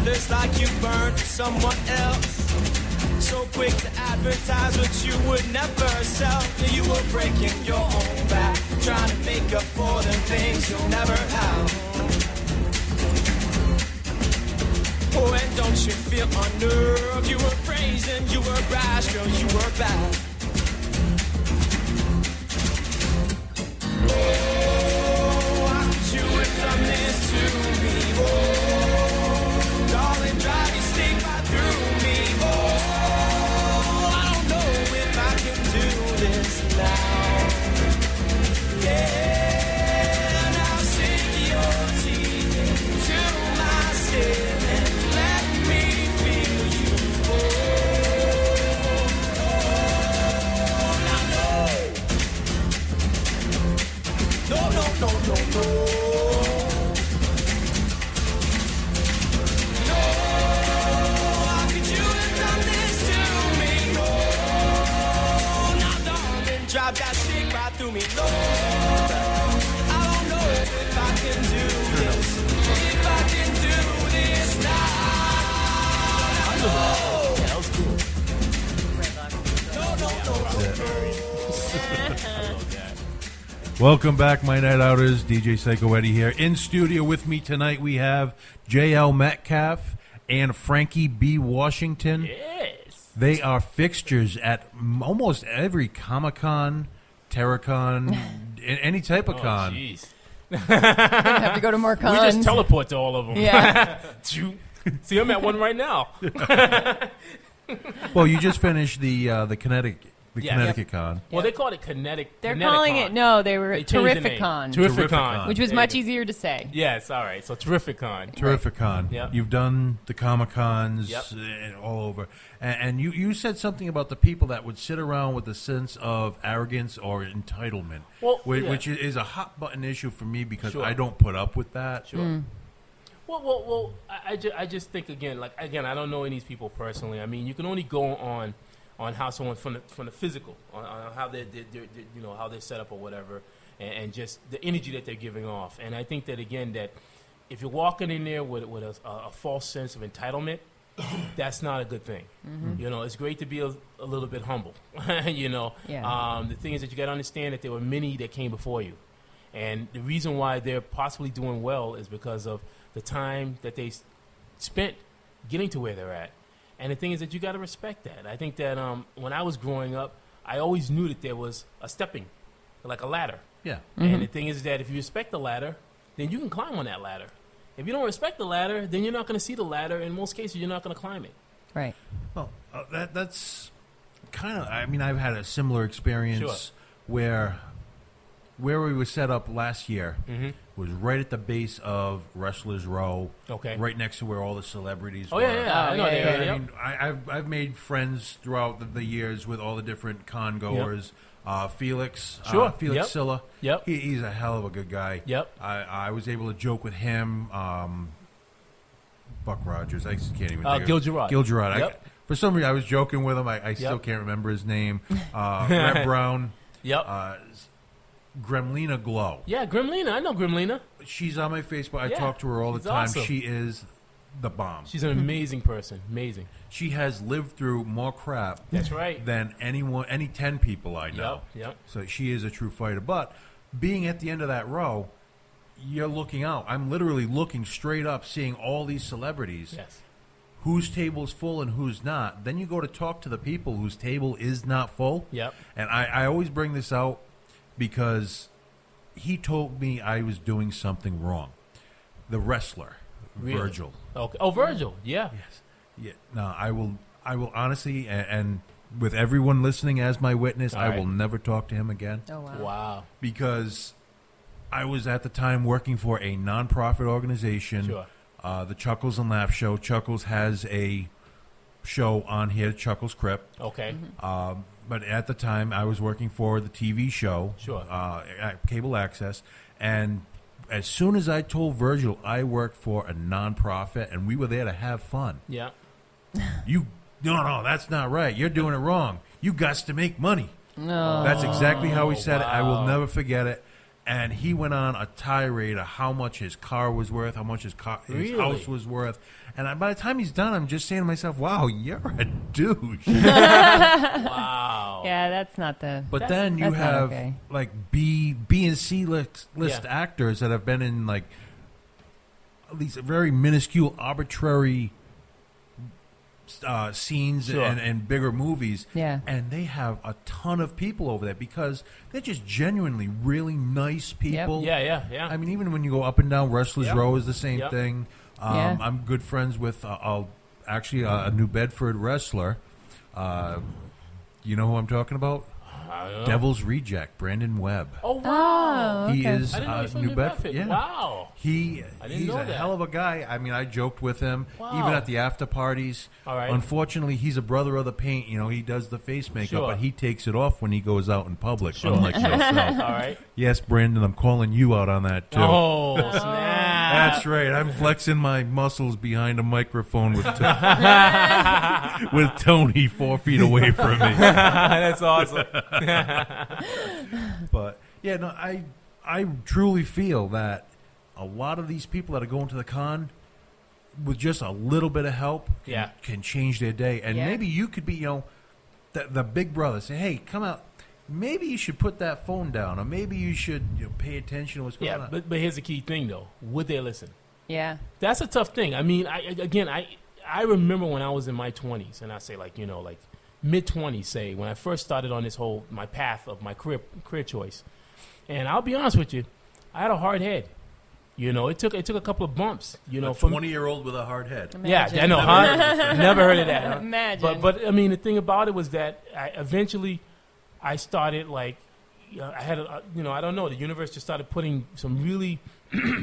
others like you burned for someone else. So quick to advertise what you would never sell. Yeah, you were breaking your own back, trying to make up for the things you'll never have. Oh, and don't you feel unnerved? You were brazen, you were brash, girl, you were bad. Oh, how could you have done this to me? Oh, darling, drive your stick right through me. Oh, I don't know if I can do this now. Yeah, now sink your teeth into my skin and let me feel you. Oh, now no, no, no, no, no, no. Drive that stick right through me, Lord. I don't know if I can do this. If I can do this now. Yeah, that was cool. No. Welcome back, my night outers. DJ Psyco Eddie here. In studio with me tonight, we have JL Metcalf and Frankie B. Washington. Yes. They are fixtures at almost every Comic-Con, Terracon, any type of con. Jeez. Have to go to more cons. We just teleport to all of them. Yeah. See, I'm at one right now. Well, you just finished the Connecticut Con. Well, they called it Kinetic. They're calling it, no, they were Terrificon. Terrificon. Which was much easier to say. Yes, all right. So Terrificon. Terrificon. Yep. You've done the Comic-Cons all over. And you said something about the people that would sit around with a sense of arrogance or entitlement, which is a hot-button issue for me because I don't put up with that. Sure. Mm. Well, I just think, again, I don't know any of these people personally. I mean, you can only go on how someone from the physical, on how they're how they're set up or whatever, and just the energy that they're giving off. And I think that, again, that if you're walking in there with a false sense of entitlement, that's not a good thing. Mm-hmm. It's great to be a little bit humble. The thing is that you got to understand that there were many that came before you, and the reason why they're possibly doing well is because of the time that they spent getting to where they're at. And the thing is that you got to respect that. I think that when I was growing up, I always knew that there was a stepping, like a ladder. Yeah. Mm-hmm. And the thing is that if you respect the ladder, then you can climb on that ladder. If you don't respect the ladder, then you're not going to see the ladder. In most cases, you're not going to climb it. Right. Well, that's kind of. I mean, I've had a similar experience where we were set up last year was right at the base of Wrestlers Row. Okay. Right next to where all the celebrities were. I know they are. I mean, I've made friends throughout the years with all the different con goers. Felix, Felix Silla. Yep. He's a hell of a good guy. Yep. I was able to joke with him. Buck Rogers. I can't even think Gil Gerard. Gil Gerard. Yep. For some reason, I was joking with him. I still can't remember his name. Red Brown. Yep. Gremlina Glow. Yeah, Gremlina. I know Gremlina. She's on my Facebook. I talk to her all the time. Awesome. She is the bomb. She's an amazing person. Amazing. She has lived through more crap That's right. than any 10 people I know. Yep. So she is a true fighter. But being at the end of that row, you're looking out. I'm literally looking straight up, seeing all these celebrities. Yes. Whose table's full and who's not. Then you go to talk to the people whose table is not full. Yep. And I always bring this out because he told me I was doing something wrong. The wrestler, really? Virgil. Okay. Oh, Virgil. Yeah. Yes. Yeah. No, I will honestly, and with everyone listening as my witness, I will never talk to him again. Oh, wow. Wow. Because I was at the time working for a nonprofit organization, Sure. The Chuckles and Laugh Show. Chuckles has a show on here, Chuckles Crypt. Okay. But at the time, I was working for the TV show, Sure. Cable Access, and as soon as I told Virgil I worked for a nonprofit and we were there to have fun, Yeah. No, that's not right. You're doing it wrong. You got to make money. No. That's exactly how he said it. I will wow. never forget it. And he went on a tirade of how much his car was worth, how much his house was worth. And by the time he's done, I'm just saying to myself, wow, you're a douche. Wow. Yeah, that's not the... But then you have, like, B and C list actors that have been in, like, these very minuscule, arbitrary scenes and bigger movies. Yeah. And they have a ton of people over there because they're just genuinely really nice people. Yep. Yeah. I mean, even when you go up and down Wrestlers Row is the same thing. I'm good friends with actually a New Bedford wrestler. You know who I'm talking about? Devil's Reject, Brandon Webb. Oh, wow. Oh, He okay. is I didn't know he was from New Bedford. Yeah. Wow. He's know a that. hell of a guy. I mean, I joked with him Wow. even at the after parties. All right. Unfortunately, he's a brother of the paint. You know, he does the face makeup, but he takes it off when he goes out in public. Unlike yourself. All right. Yes, Brandon, I'm calling you out on that too. Oh, snap. That's right. I'm flexing my muscles behind a microphone with with Tony 4 feet away from me. That's awesome. But yeah, no, I truly feel that a lot of these people that are going to the con with just a little bit of help can change their day. And maybe you could be, the big brother. Say, hey, come out. Maybe you should put that phone down, or maybe you should pay attention to what's going on. But here's the key thing, though. Would they listen? Yeah. That's a tough thing. I mean, I remember when I was in my 20s, and I say, like, mid-20s, say, when I first started on my path of my career choice. And I'll be honest with you, I had a hard head. It took a couple of bumps. A 20-year-old with a hard head. Imagine. Yeah, I know. Never heard of that. Huh? Imagine. But I mean, the thing about it was that I started, like, I had I don't know, the universe just started putting some really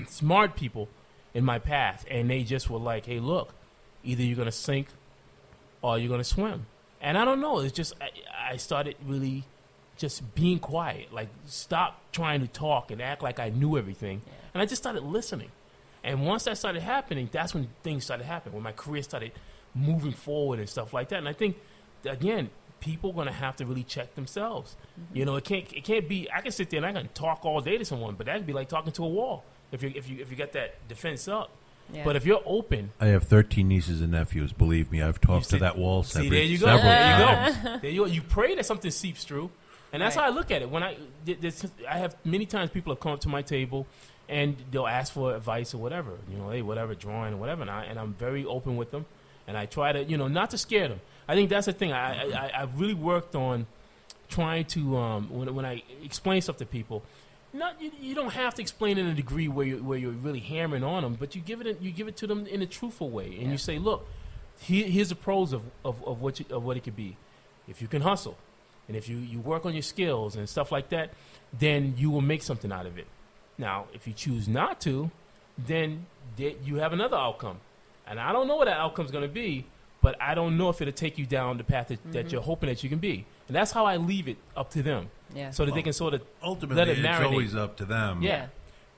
smart people in my path, and they just were like, hey, look, either you're going to sink or you're going to swim. And I don't know, it's just I started really just being quiet, like stop trying to talk and act like I knew everything. Yeah. And I just started listening. And once that started happening, that's when things started happening, when my career started moving forward and stuff like that. And I think, again, people are going to have to really check themselves. Mm-hmm. It can't be, I can sit there and I can talk all day to someone, but that could be like talking to a wall if you got that defense up. Yeah. But if you're open, I have 13 nieces and nephews. Believe me, I've talked to that wall several times. There you go. You pray that something seeps through, and that's how I look at it. When I have many times people have come up to my table, and they'll ask for advice or whatever. Hey, whatever, drawing or whatever, and I'm very open with them, and I try to, not to scare them. I think that's the thing. I really worked on trying to when I explain stuff to people. You don't have to explain it in a degree where you're really hammering on them, but you give it to them in a truthful way, and you say, look, here's the pros of what it could be. If you can hustle, and if you work on your skills and stuff like that, then you will make something out of it. Now, if you choose not to, then you have another outcome, and I don't know what that outcome's going to be, but I don't know if it'll take you down the path that you're hoping that you can be, and that's how I leave it up to them. Yeah. So that they can sort of ultimately let it marinate. It's always up to them. Yeah.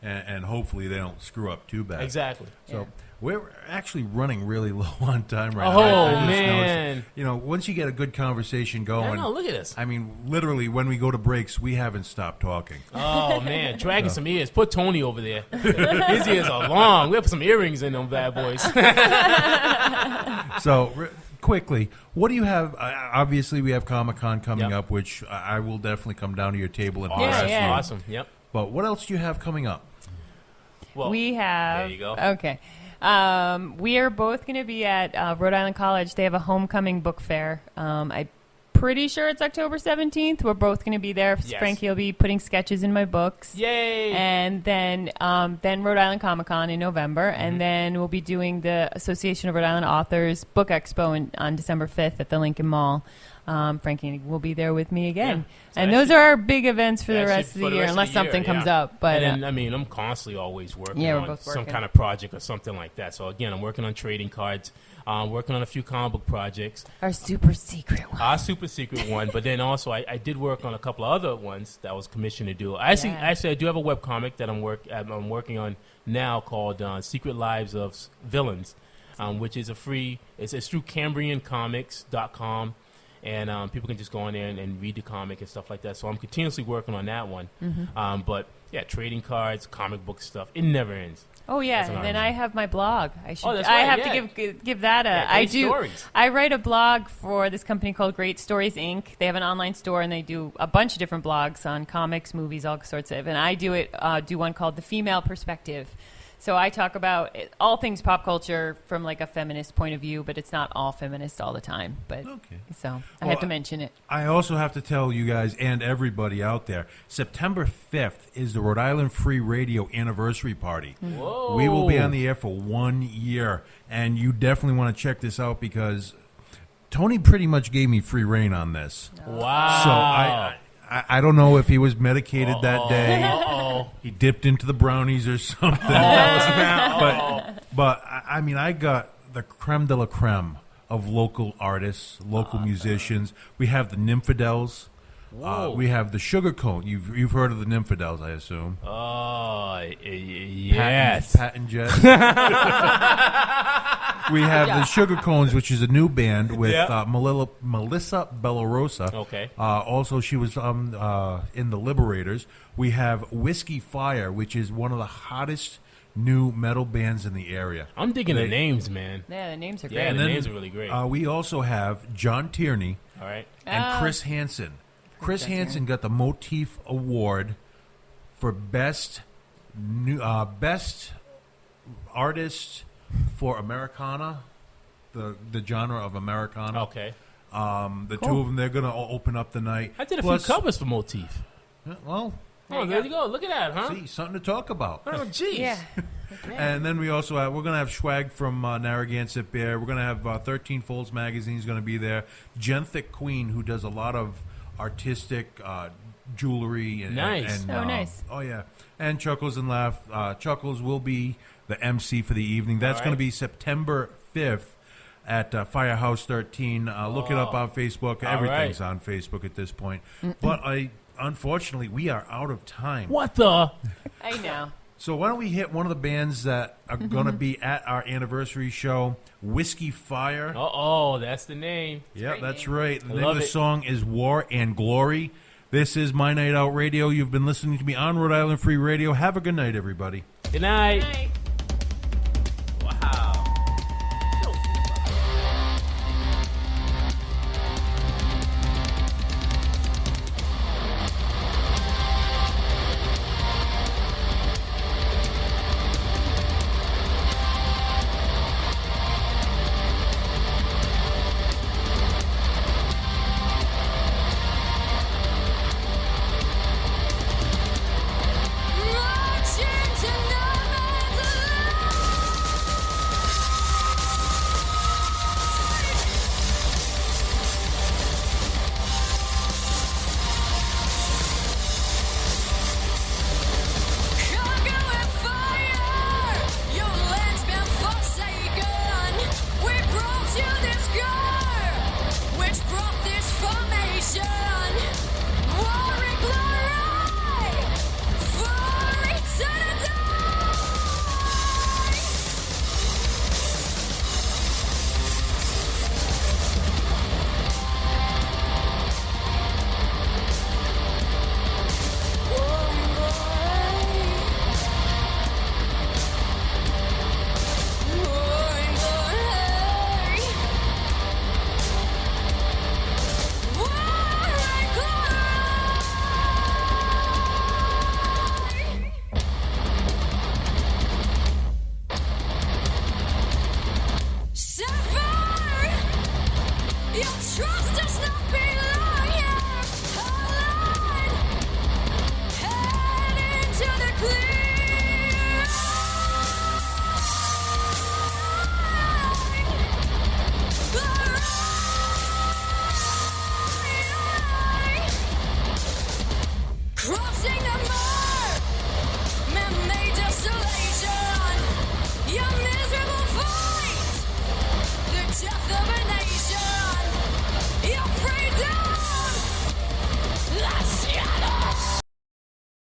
And hopefully they don't screw up too bad. Exactly. So we're actually running really low on time right now. Oh, man. Once you get a good conversation going. I know, look at this. I mean, literally, when we go to breaks, we haven't stopped talking. Oh, man. Dragging some ears. Put Tony over there. His ears are long. We'll put some earrings in them bad boys. So, quickly, what do you have? Obviously, we have Comic-Con coming up, which I will definitely come down to your table and harass you. Awesome. Yep. But what else do you have coming up? Well, we have. There you go. Okay. We are both going to be at Rhode Island College. They have a homecoming book fair. I'm pretty sure it's October 17th. We're both going to be there. Yes. Frankie will be putting sketches in my books. Yay! And then Rhode Island Comic-Con in November. Mm-hmm. And then we'll be doing the Association of Rhode Island Authors Book Expo on December 5th at the Lincoln Mall. Frankie will be there with me again. Yeah. So and those are our big events for the rest of the year, unless something comes up. But and then, I'm constantly always working on some kind of project or something like that. So, again, I'm working on trading cards. Working on a few comic book projects. Our super secret one. But then also I did work on a couple of other ones that I was commissioned to do. Actually, I do have a webcomic that I'm working on now called Secret Lives of Villains, which is it's through CambrianComics.com. and people can just go on there and read the comic and stuff like that. So I'm continuously working on that one. But yeah, trading cards, comic book stuff, it never ends. Oh yeah, and then I have my blog. That's I right, have yeah. to give that a. Yeah, I great do. stories. I write a blog for this company called Great Stories Inc. They have an online store and they do a bunch of different blogs on comics, movies, all sorts of. And I do one called The Female Perspective. So I talk about all things pop culture from like a feminist point of view, but it's not all feminist all the time. But so I had to mention it. I also have to tell you guys and everybody out there, September 5th is the Rhode Island Free Radio anniversary party. Whoa. We will be on the air for 1 year, and you definitely want to check this out because Tony pretty much gave me free reign on this. Wow. So I don't know if he was medicated that day. He dipped into the brownies or something. But I mean, I got the creme de la creme of local artists, local musicians. We have the Nymphadels. We have the Sugar Cone. You've heard of the Nymphadels, I assume. Yes. Pat and Jess. We have the Sugar Cones, which is a new band with Melissa Bellarosa. Okay. Also, she was in the Liberators. We have Whiskey Fire, which is one of the hottest new metal bands in the area. I'm digging the names, man. Yeah, the names are great. Yeah, the names are really great. We also have John Tierney All right. and Chris Hansen. Chris Hansen got the Motif Award for best artist for Americana, the genre of Americana. Okay. The two of them, they're going to open up the night. I did a few covers for Motif. Well, There you go. Look at that, huh? see, something to talk about. Oh, jeez. Yeah. And then we also we're going to have swag from Narragansett Bear. We're going to have 13 Folds magazine is going to be there. Genthic Queen, who does a lot of artistic jewelry. And, Nice. Nice. Oh, yeah. And Chuckles and Laugh. Chuckles will be the MC for the evening. That's going to be September 5th at Firehouse 13. Look it up on Facebook. Everything's on Facebook at this point. But unfortunately, we are out of time. What the? I know. So why don't we hit one of the bands that are going to be at our anniversary show, Whiskey Fire. That's the name. Yeah, that's name. right. The I name love of the it. song is War and Glory. This is My Night Out Radio. You've been listening to me on Rhode Island Free Radio. Have a good night, everybody. Good night. Good night. Wow. Marching to no man's land. Conquer with fire. Your land's been forsaken. We brought you this girl, which brought this formation. War and glory for eternity. War and glory. War and glory. War and glory. Sever. Your trust does not belong here. Align. Head into the clear. Crossing